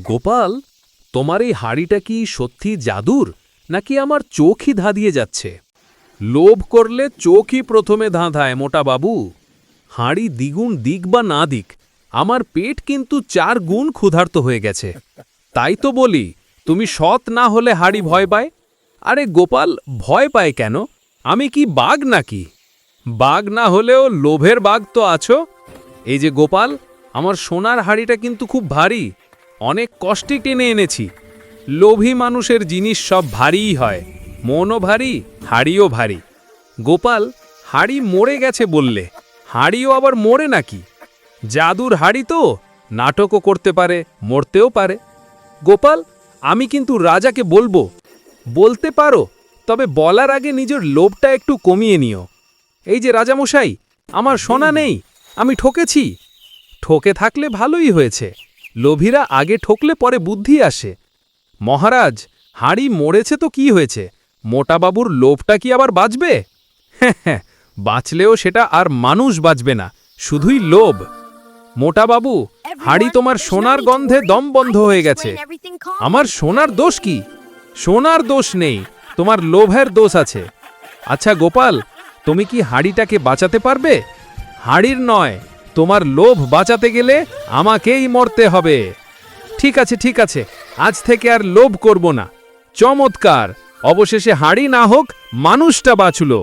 গোপাল, তোমার এই হাড়িটা কি সত্যি জাদুর, নাকি আমার চোখই ধাঁধিয়ে যাচ্ছে? লোভ করলে চোখই প্রথমে ধাঁধায় মোটা বাবু। হাঁড়ি দ্বিগুণ দিক বা না দিক, আমার পেট কিন্তু 4 গুণ ক্ষুধার্ত হয়ে গেছে। তাই তো বলি, তুমি সৎ না হলে হাঁড়ি ভয় পায়। আরে গোপাল, ভয় পায় কেন? আমি কি বাঘ নাকি? বাঘ না হলেও লোভের বাঘ তো আছো। এই যে গোপাল, আমার সোনার হাঁড়িটা কিন্তু খুব ভারী, অনেক কষ্টে টেনে এনেছি। লোভী মানুষের জিনিস সব ভারীই হয়, মনও ভারী, হাঁড়িও ভারী। গোপাল, হাঁড়ি মরে গেছে বললে, হাঁড়িও আবার মরে নাকি? জাদুর হাঁড়ি তো, নাটকও করতে পারে, মরতেও পারে। গোপাল, আমি কিন্তু রাজাকে বলবো। বলতে পারো, তবে বলার আগে নিজের লোভটা একটু কমিয়ে নিও। এই যে রাজামশাই, আমার সোনা নেই, আমি ঠকেছি। ঠকে থাকলে ভালোই হয়েছে, লোভীরা আগে ঠকলে পরে বুদ্ধি আসে। মহারাজ, হাঁড়ি মরেছে তো কি হয়েছে, মোটাবাবুর লোভটা কি আবার বাঁচবে? হ্যাঁ হ্যাঁ, বাঁচলেও সেটা আর মানুষ বাঁচবে না, শুধুই লোভ। মোটাবাবু, হাঁড়ি তোমার সোনার গন্ধে দম বন্ধ হয়ে গেছে। আমার সোনার দোষ কি? সোনার দোষ নেই, তোমার লোভের দোষ আছে। আচ্ছা গোপাল, তুমি কি হাঁড়িটাকে বাঁচাতে পারবে? হাঁড়ির নয়, তোমার লোভ বাঁচাতে গেলে আমাকেই মরতে হবে। ঠিক আছে ঠিক আছে, আজ থেকে আর লোভ করব না। চমৎকার, অবশেষে হাঁড়ি না হোক, মানুষটা বাঁচল।